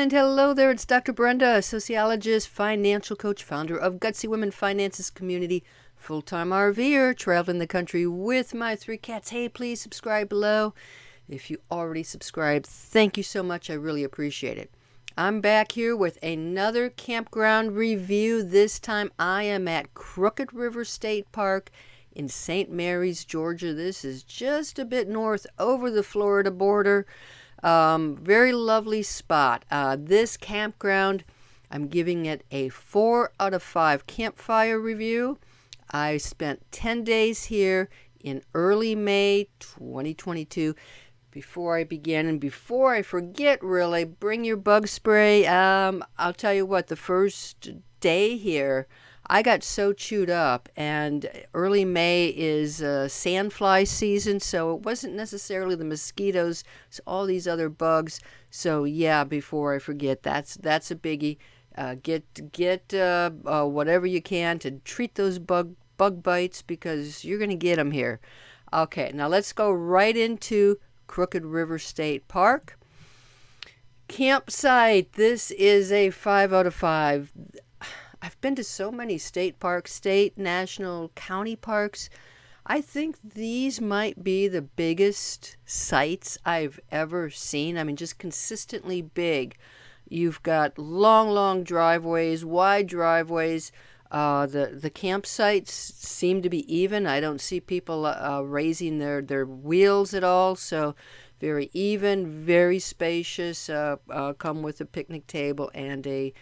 And hello there, it's Dr. Brenda, a sociologist, financial coach, founder of Gutsy Women Finances Community, full-time RVer, traveling the country with my 3 cats. Hey, please subscribe below. If you already subscribed, thank you so much. I really appreciate it. I'm back here with another campground review. This time I am at Crooked River State Park in St. Mary's, Georgia. This is just a bit north over the Florida border. Very lovely spot. This campground, I'm giving it a 4 out of 5 campfire review. I spent 10 days here in early May 2022. Before I begin and before I forget, really, bring your bug spray. I'll tell you what, the first day here, I got so chewed up, and early May is sandfly season, so it wasn't necessarily the mosquitoes, it's all these other bugs. So yeah, before I forget, that's a biggie. Get whatever you can to treat those bug bites, because you're gonna get them here. Okay, now let's go right into Crooked River State Park. Campsite, this is a 5 out of 5. I've been to so many state parks, state, national, county parks. I think these might be the biggest sites I've ever seen. I mean, just consistently big. You've got long driveways, wide driveways. The campsites seem to be even. I don't see people raising their wheels at all. So very even, very spacious. Come with a picnic table and a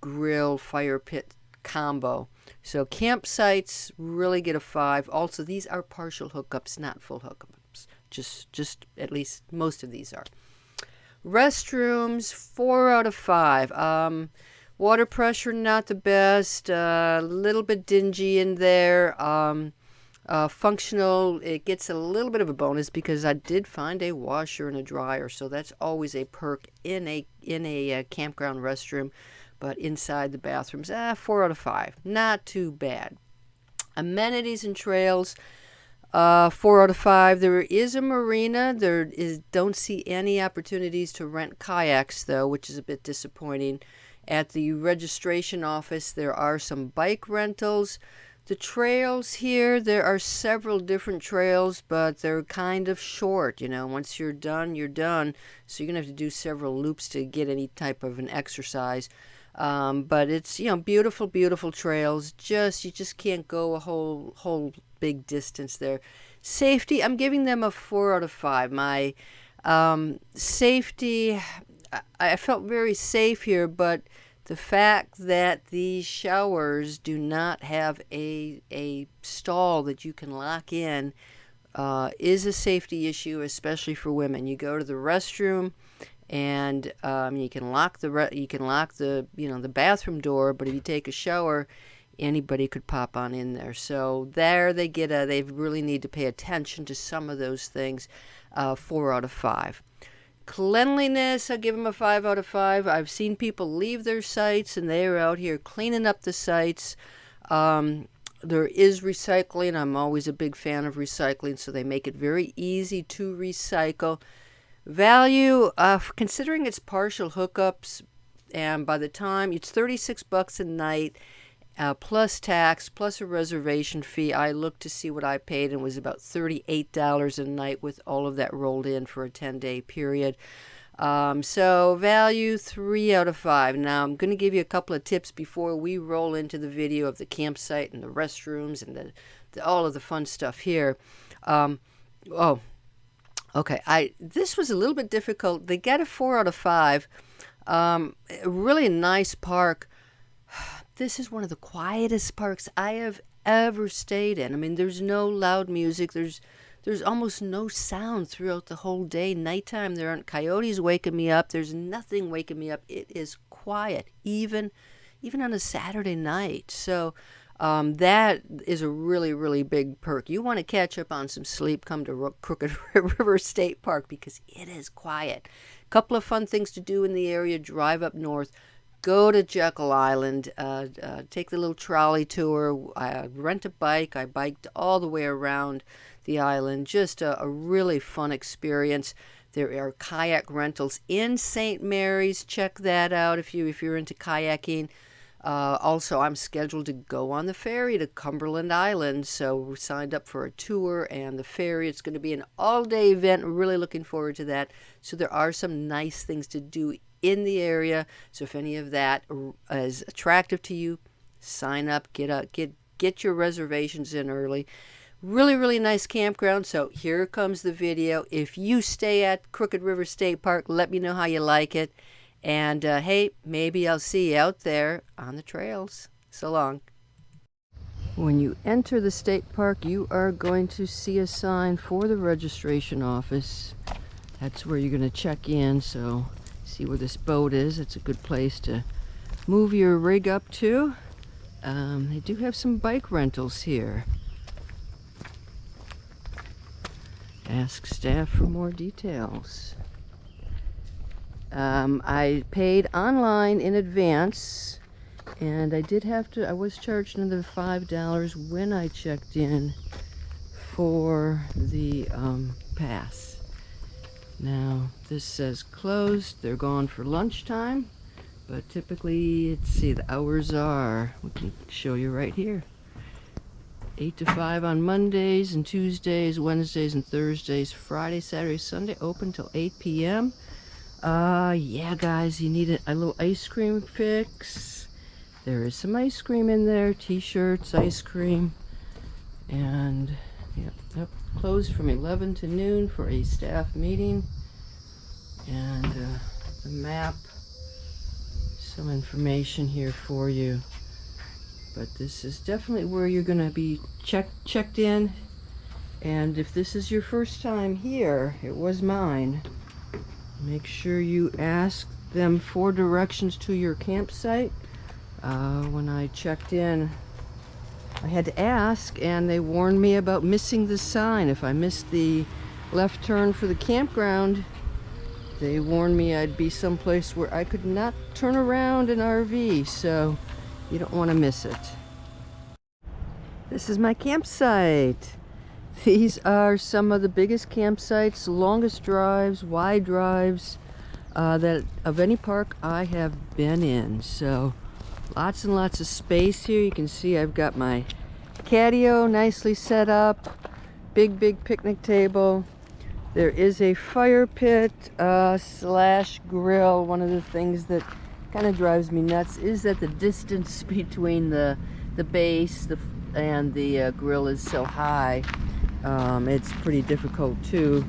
grill fire pit combo. So campsites really get a 5. Also, these are partial hookups, not full hookups. Just at least most of these are. Restrooms, 4 out of 5. Water pressure, not the best. A little bit dingy in there. Functional, it gets a little bit of a bonus because I did find a washer and a dryer, so that's always a perk in a campground restroom. But inside the bathrooms, 4 out of 5. Not too bad. Amenities and trails, 4 out of 5. There is a marina. Don't see any opportunities to rent kayaks, though, which is a bit disappointing. At the registration office, there are some bike rentals. The trails here, there are several different trails, but they're kind of short. You know, once you're done, you're done. So you're going to have to do several loops to get any type of an exercise. But it's, beautiful trails. You just can't go a whole big distance there. Safety, I'm giving them a 4 out of 5. My safety, I felt very safe here, but the fact that these showers do not have a stall that you can lock in is a safety issue, especially for women. You go to the restroom, and you can lock the bathroom door, but if you take a shower, anybody could pop on in there. So there they really need to pay attention to some of those things. 4 out of 5. Cleanliness, I give them a 5 out of 5. I've seen people leave their sites and they're out here cleaning up the sites. There is recycling. I'm always a big fan of recycling, so they make it very easy to recycle. Value, considering it's partial hookups, and by the time it's $36 a night, plus tax, plus a reservation fee. I looked to see what I paid, and it was about $38 a night with all of that rolled in for a 10-day period. So value, 3 out of 5. Now I'm going to give you a couple of tips before we roll into the video of the campsite and the restrooms and all of the fun stuff here. Okay, this was a little bit difficult. They got a 4 out of 5. Really nice park. This is one of the quietest parks I have ever stayed in. I mean, there's no loud music. There's almost no sound throughout the whole day. Nighttime, there aren't coyotes waking me up. There's nothing waking me up. It is quiet, even on a Saturday night. So that is a really big perk. You want to catch up on some sleep, come to Crooked River State Park, because it is quiet. A couple of fun things to do in the area. Drive up north. Go to Jekyll Island, take the little trolley tour, rent a bike. I biked all the way around the island. Just a really fun experience. There are kayak rentals in St. Mary's. Check that out if you're into kayaking. Also, I'm scheduled to go on the ferry to Cumberland Island, so we signed up for a tour and the ferry. It's going to be an all-day event. Really looking forward to that. So there are some nice things to do in the area. So if any of that is attractive to you, sign up. Get your reservations in early. Really, really nice campground. So here comes the video. If you stay at Crooked River State Park, let me know how you like it. And hey, maybe I'll see you out there on the trails. So long. When you enter the state park, you are going to see a sign for the registration office. That's where you're going to check in. So see where this boat is. It's a good place to move your rig up to. They do have some bike rentals here. Ask staff for more details. I paid online in advance, and I was charged another $5 when I checked in for the pass. Now, this says closed. They're gone for lunchtime, but typically, let's see, the hours are, we can show you right here. 8 to 5 on Mondays and Tuesdays, Wednesdays and Thursdays, Friday, Saturday, Sunday, open till 8 p.m. Yeah, guys, you need a little ice cream fix. There is some ice cream in there, t-shirts, ice cream, and yep, closed from 11 to noon for a staff meeting. And the map, some information here for you. But this is definitely where you're going to be checked in. And if this is your first time here, it was mine, make sure you ask them for directions to your campsite. When I checked in, I had to ask, and they warned me about missing the sign. If I missed the left turn for the campground, they warned me I'd be someplace where I could not turn around an RV, so you don't want to miss it. This is my campsite. These are some of the biggest campsites, longest drives, wide drives that of any park I have been in. So lots and lots of space here. You can see I've got my catio nicely set up, big picnic table. There is a fire pit slash grill. One of the things that kind of drives me nuts is that the distance between the base and the grill is so high. It's pretty difficult to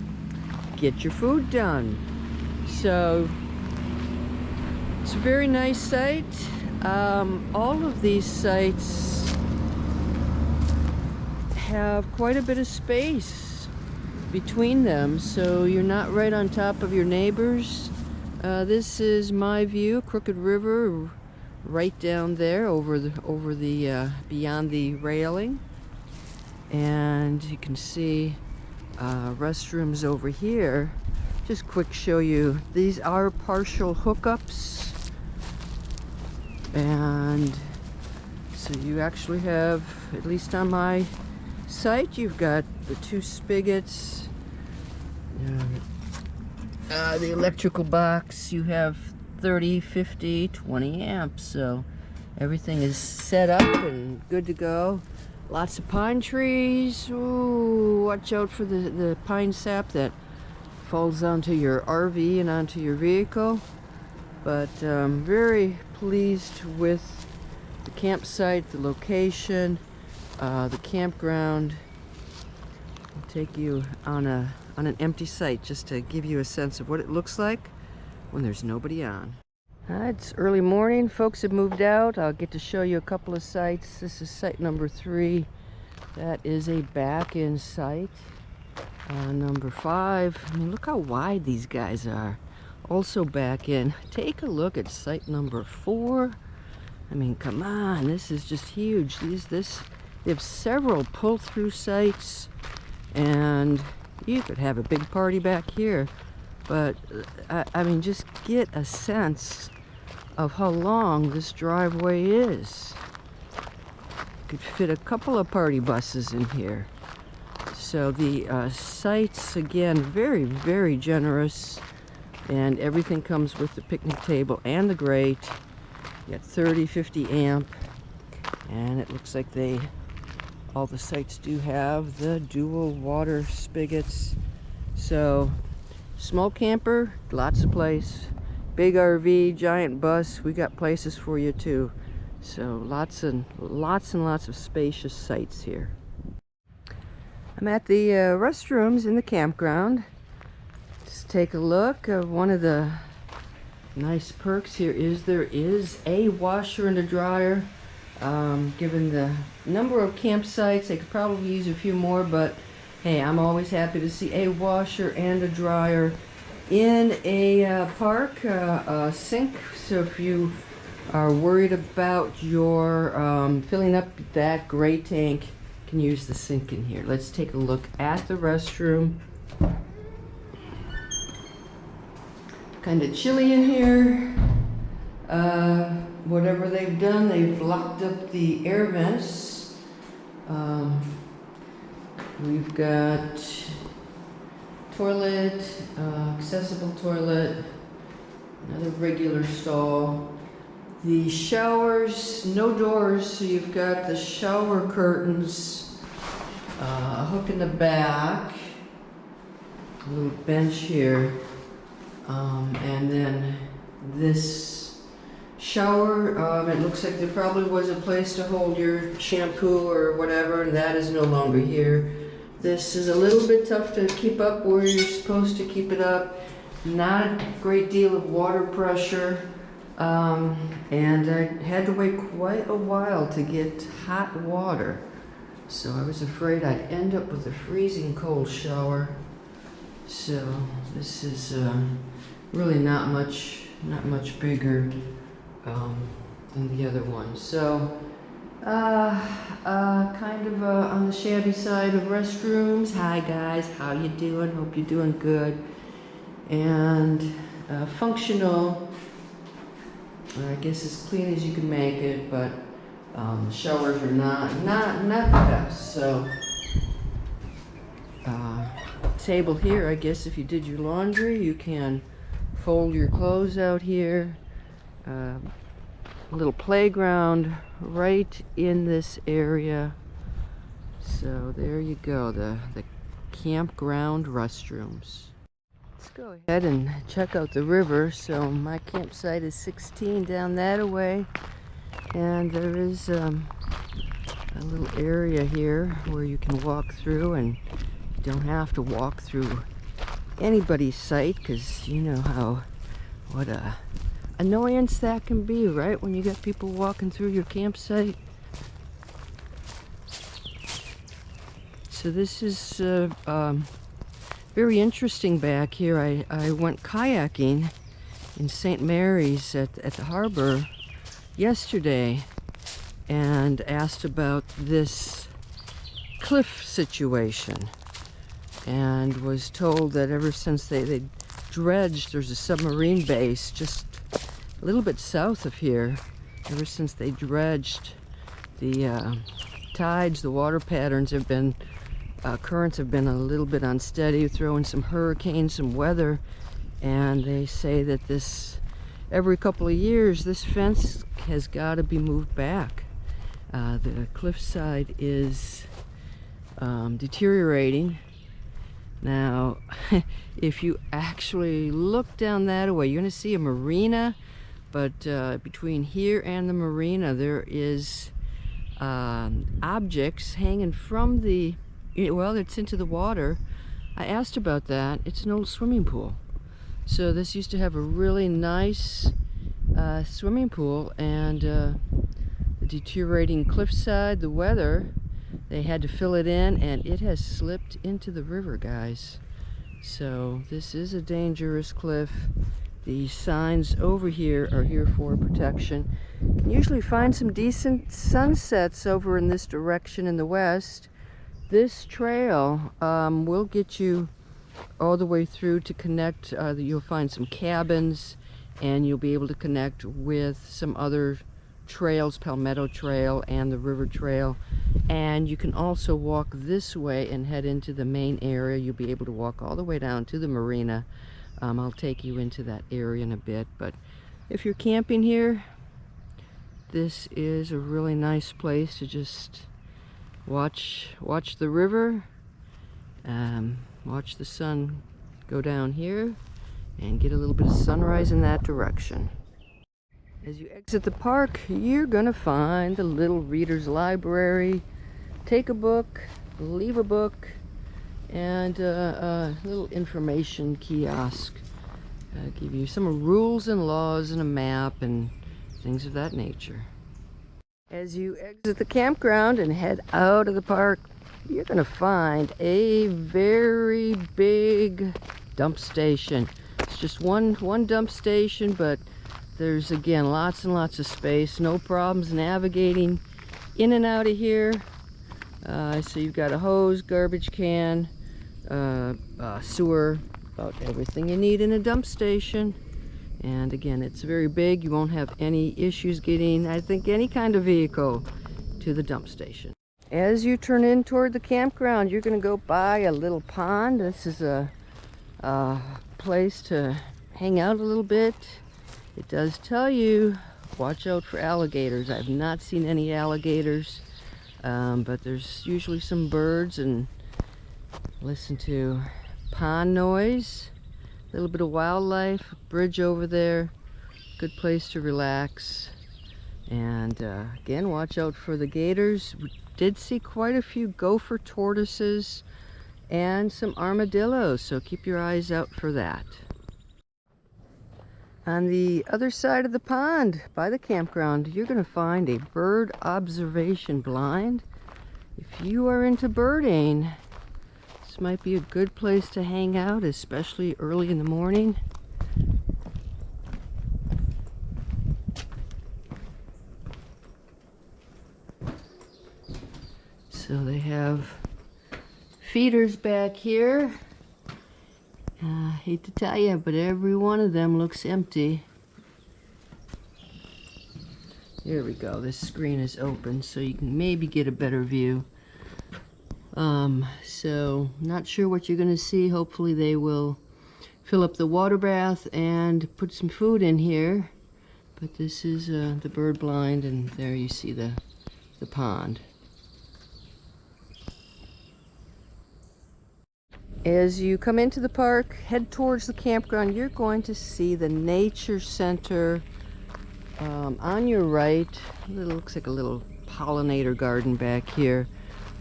get your food done. So it's a very nice site. All of these sites have quite a bit of space between them, so you're not right on top of your neighbors. This is my view, Crooked River, right down there over the beyond the railing, and you can see restrooms over here. Just quick show you, these are partial hookups, and so you actually have, at least on my site, you've got the 2 spigots, the electrical box. You have 30, 50, 20 amps, so everything is set up and good to go. Lots of pine trees. Ooh, watch out for the pine sap that falls onto your RV and onto your vehicle. But very pleased with the campsite, the location, the campground. I'll take you on an empty site just to give you a sense of what it looks like when there's nobody on. It's early morning. Folks have moved out. I'll get to show you a couple of sites. This is site number 3. That is a back-in site. Number 5. I mean, look how wide these guys are. Also back in. Take a look at site number 4. I mean, come on. This is just huge. They have several pull-through sites, and you could have a big party back here. But I mean, just get a sense of how long this driveway is. Could fit a couple of party buses in here. So the sites, again, very, very generous. And everything comes with the picnic table and the grate. You got 30, 50 amp. And it looks like all the sites do have the dual water spigots. So, small camper, lots of place. Big RV, giant bus, we got places for you too. So lots and lots of spacious sites here. I'm at the restrooms in the campground. Just take a look. One of the nice perks here is there is a washer and a dryer. Given the number of campsites, they could probably use a few more, but hey, I'm always happy to see a washer and a dryer in a park, a sink. So if you are worried about your filling up that gray tank, you can use the sink in here. Let's take a look at the restroom. Kind of chilly in here. Whatever they've done, they've blocked up the air vents. We've got toilet, accessible toilet, another regular stall. The showers, no doors, so you've got the shower curtains, a hook in the back, a little bench here, and then this shower, it looks like there probably was a place to hold your shampoo or whatever, and that is no longer here. This is a little bit tough to keep up where you're supposed to keep it up. Not a great deal of water pressure, and I had to wait quite a while to get hot water. So I was afraid I'd end up with a freezing cold shower. So this is really not much bigger than the other one. So kind of on the shabby side of restrooms. Hi guys, how you doing? Hope you're doing good. And functional, I guess as clean as you can make it, but showers are not the best. So table here, I guess if you did your laundry, you can fold your clothes out here. A little playground right in this area. So there you go, the campground restrooms. Let's go ahead and check out the river. So my campsite is 16 down that away, and there is a little area here where you can walk through, and you don't have to walk through anybody's site, because you know what a annoyance that can be, right? When you got people walking through your campsite. So this is very interesting back here. I went kayaking in St. Mary's at the harbor yesterday and asked about this cliff situation, and was told that ever since they dredged, there's a submarine base just a little bit south of here. Ever since they dredged, the tides, the water patterns have been, currents have been a little bit unsteady, throwing some hurricanes, some weather, and they say that this, every couple of years, this fence has got to be moved back. The cliffside is deteriorating. Now, if you actually look down that way, you're going to see a marina, but between here and the marina, there is objects hanging from the, well, it's into the water. I asked about that. It's an old swimming pool. So this used to have a really nice swimming pool, and the deteriorating cliffside, the weather, they had to fill it in, and it has slipped into the river, guys. So this is a dangerous cliff. The signs over here are here for protection. You can usually find some decent sunsets over in this direction in the west. This trail will get you all the way through to connect. You'll find some cabins, and you'll be able to connect with some other trails, Palmetto Trail and the River Trail. And you can also walk this way and head into the main area. You'll be able to walk all the way down to the Marina. I'll take you into that area in a bit, but if you're camping here, this is a really nice place to just watch the river, watch the sun go down here, and get a little bit of sunrise in that direction. As you exit the park, you're gonna find the little reader's library. Take a book, leave a book, and a little information kiosk. Give you some rules and laws and a map and things of that nature. As you exit the campground and head out of the park, you're gonna find a very big dump station. It's just one dump station, but there's again lots and lots of space. No problems navigating in and out of here. So you've got a hose, garbage can, sewer, about everything you need in a dump station. And again, it's very big. You won't have any issues getting, I think, any kind of vehicle to the dump station. As you turn in toward the campground, you're going to go by a little pond. This is a place to hang out a little bit. It does tell you, watch out for alligators. I've not seen any alligators, but there's usually some birds, and listen to pond noise. A little bit of wildlife, bridge over there, good place to relax. And again, watch out for the gators. We did see quite a few gopher tortoises and some armadillos, so keep your eyes out for that. On the other side of the pond, by the campground, you're going to find a bird observation blind. If you are into birding, this might be a good place to hang out, especially early in the morning. So they have feeders back here. Hate to tell you, but every one of them looks empty. Here we go. This screen is open, so you can maybe get a better view. So not sure what you're going to see. Hopefully they will fill up the water bath and put some food in here. But this is the bird blind, and there you see the pond. As you come into the park, head towards the campground, you're going to see the nature center on your right. It looks like a little pollinator garden back here.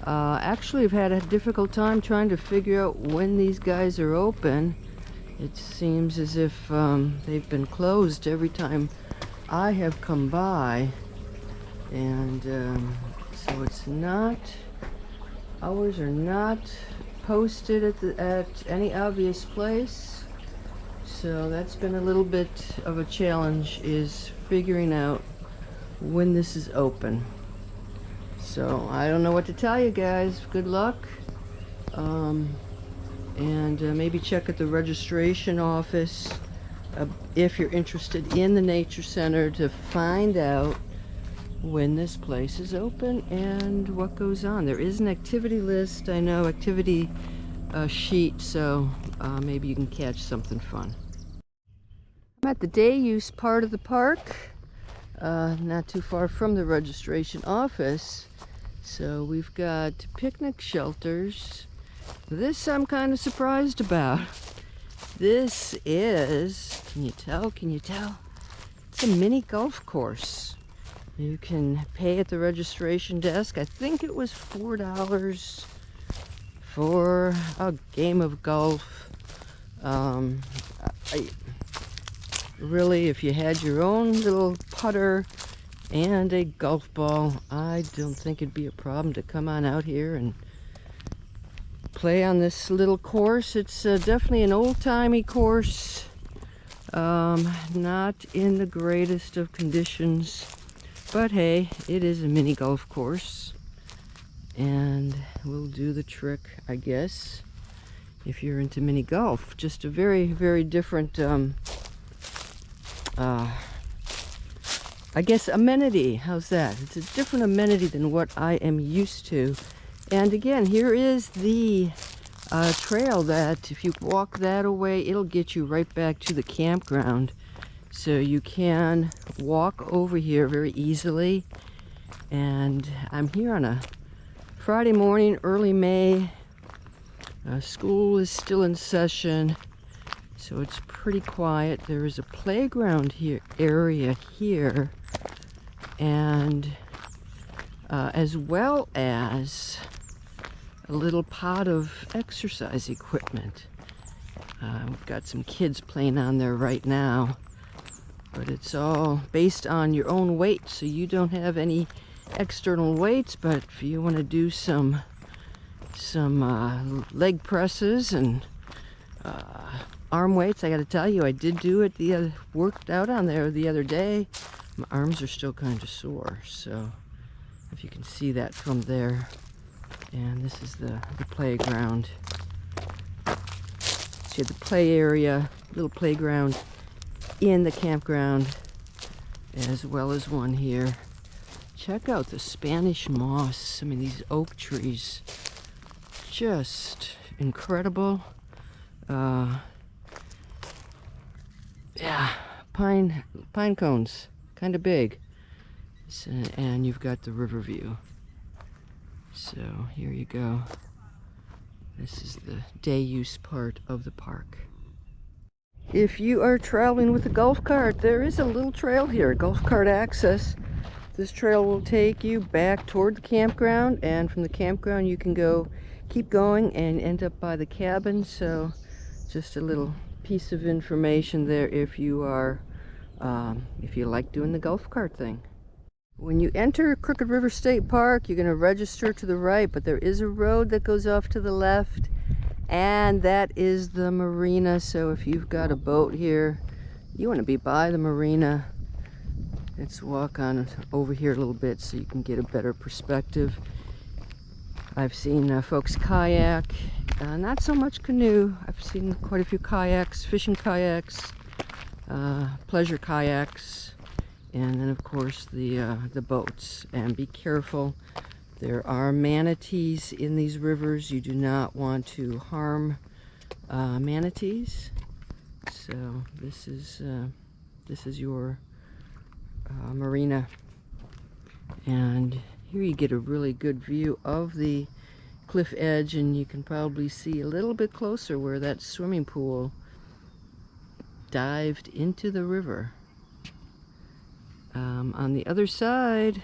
Actually, I've had a difficult time trying to figure out when these guys are open. It seems as if they've been closed every time I have come by. And so it's not, hours are not posted at any obvious place. So that's been a little bit of a challenge, is figuring out when this is open. So I don't know what to tell you guys. Good luck. And maybe check at the registration office if you're interested in the nature center to find out when this place is open and what goes on. There is an activity list, I know, activity sheet, so maybe you can catch something fun. I'm at the day use part of the park, not too far from the registration office. So we've got picnic shelters. This I'm kind of surprised about. This is, can you tell? It's a mini golf course. You can pay at the registration desk. I think it was $4 for a game of golf. Really, if you had your own little putter and a golf ball, I don't think it'd be a problem to come on out here and play on this little course. It's definitely an old-timey course. Not in the greatest of conditions. But hey, it is a mini golf course, and we'll do the trick, I guess, if you're into mini golf. Just a very, very different I guess, amenity. How's that? It's a different amenity than what I am used to. And again, here is the trail that if you walk that away, it'll get you right back to the campground. So you can walk over here very easily. And I'm here on a Friday morning, early May. School is still in session, so it's pretty quiet. There is a playground area here, and as well as a little pod of exercise equipment. We've got some kids playing on there right now, but it's all based on your own weight, so you don't have any external weights. But if you want to do some leg presses and arm weights, I got to tell you, I did do it worked out on there the other day. My arms are still kind of sore, so if you can see that from there. And this is the playground. So you have the play area, little playground in the campground, as well as one here. Check out the Spanish moss. I mean, these oak trees, just incredible. Yeah, pine cones, kind of big. So, and you've got the river view. So here you go. This is the day use part of the park. If you are traveling with a golf cart, there is a little trail here, golf cart access. This trail will take you back toward the campground, and from the campground you can keep going and end up by the cabin. So just a little piece of information there if you like doing the golf cart thing. When you enter Crooked River State Park, you're going to register to the right, but there is a road that goes off to the left, and that is the marina. So if you've got a boat here, you want to be by the marina. Let's walk on over here a little bit so you can get a better perspective. I've seen folks kayak, not so much canoe. I've seen quite a few kayaks, fishing kayaks, pleasure kayaks, and then of course the boats. And be careful, there are manatees in these rivers. You do not want to harm manatees. So this is your marina, and here you get a really good view of the cliff edge, and you can probably see a little bit closer where that swimming pool dived into the river. On the other side,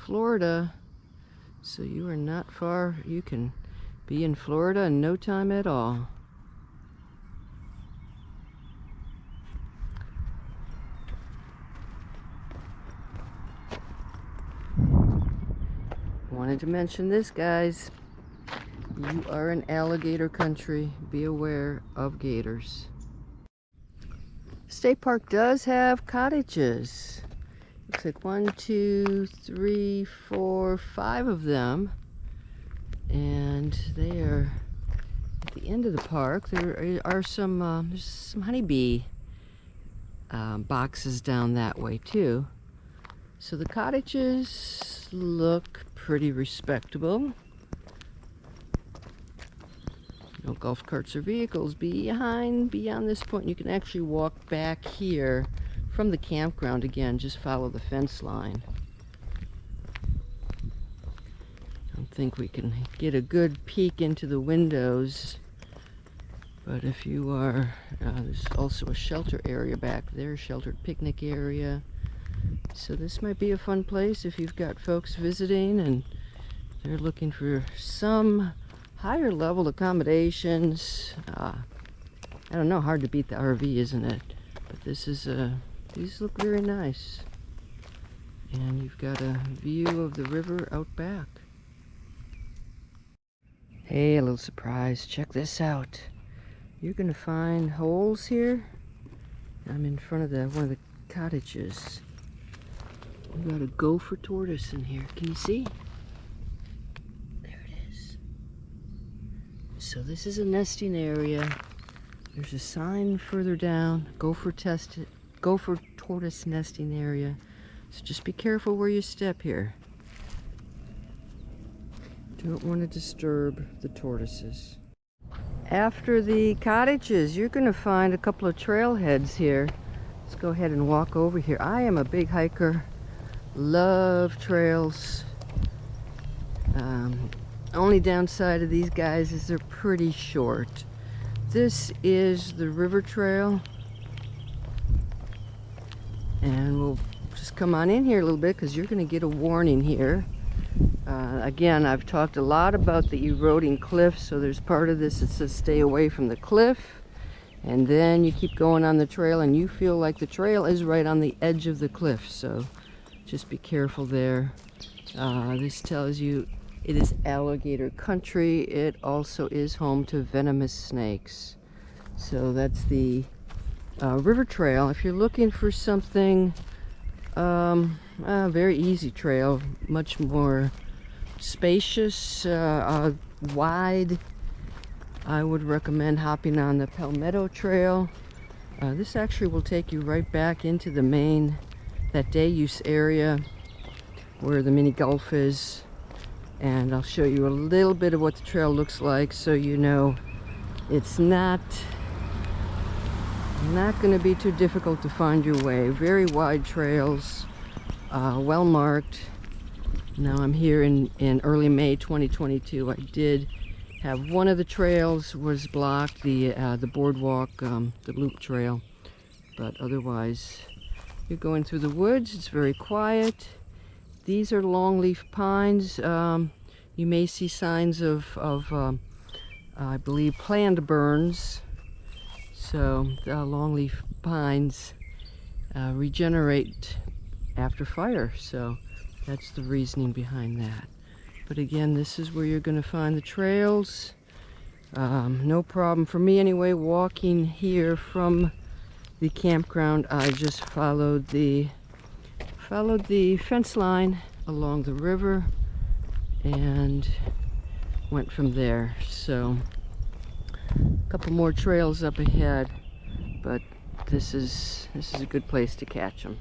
Florida, so you are not far. You can be in Florida in no time at all. Wanted to mention this, guys. You are in alligator country. Be aware of gators. State Park does have cottages. Looks like 1, 2, 3, 4, 5 of them. And they are at the end of the park. There are some there's some honeybee boxes down that way too. So the cottages look pretty respectable. No golf carts or vehicles beyond this point. You can actually walk back here from the campground. Again, just follow the fence line. I don't think we can get a good peek into the windows, but if you are, there's also a shelter area back there, sheltered picnic area. So this might be a fun place if you've got folks visiting and they're looking for some higher level accommodations. I don't know, hard to beat the RV, isn't it? But this is these look very nice. And you've got a view of the river out back. Hey, a little surprise. Check this out. You're gonna find holes here. I'm in front of one of the cottages. We've got a Gopher Tortoise in here. Can you see? There it is. So this is a nesting area. There's a sign further down, Gopher Tortoise nesting area. So just be careful where you step here. Don't want to disturb the tortoises. After the cottages, you're going to find a couple of trailheads here. Let's go ahead and walk over here. I am a big hiker. Love trails. Only downside of these guys is they're pretty short. This is the river trail. And we'll just come on in here a little bit because you're going to get a warning here. Again, I've talked a lot about the eroding cliffs, so there's part of this that says stay away from the cliff. And then you keep going on the trail and you feel like the trail is right on the edge of the cliff, so just be careful there. This tells you it is alligator country. It also is home to venomous snakes. So that's the river trail. If you're looking for something, very easy trail, much more spacious, wide, I would recommend hopping on the Palmetto Trail. This actually will take you right back into the main, that day use area where the mini golf is. And I'll show you a little bit of what the trail looks like so you know it's not going to be too difficult to find your way. Very wide trails, well marked. Now I'm here in early May 2022. I did have one of the trails was blocked, the boardwalk, the loop trail, but otherwise you're going through the woods. It's very quiet. These are longleaf pines. You may see signs of I believe planned burns. So the longleaf pines regenerate after fire, so that's the reasoning behind that. But again, this is where you're going to find the trails. No problem for me anyway. Walking here from the campground, I just followed the fence line along the river and went from there. So a couple more trails up ahead, but this is a good place to catch them.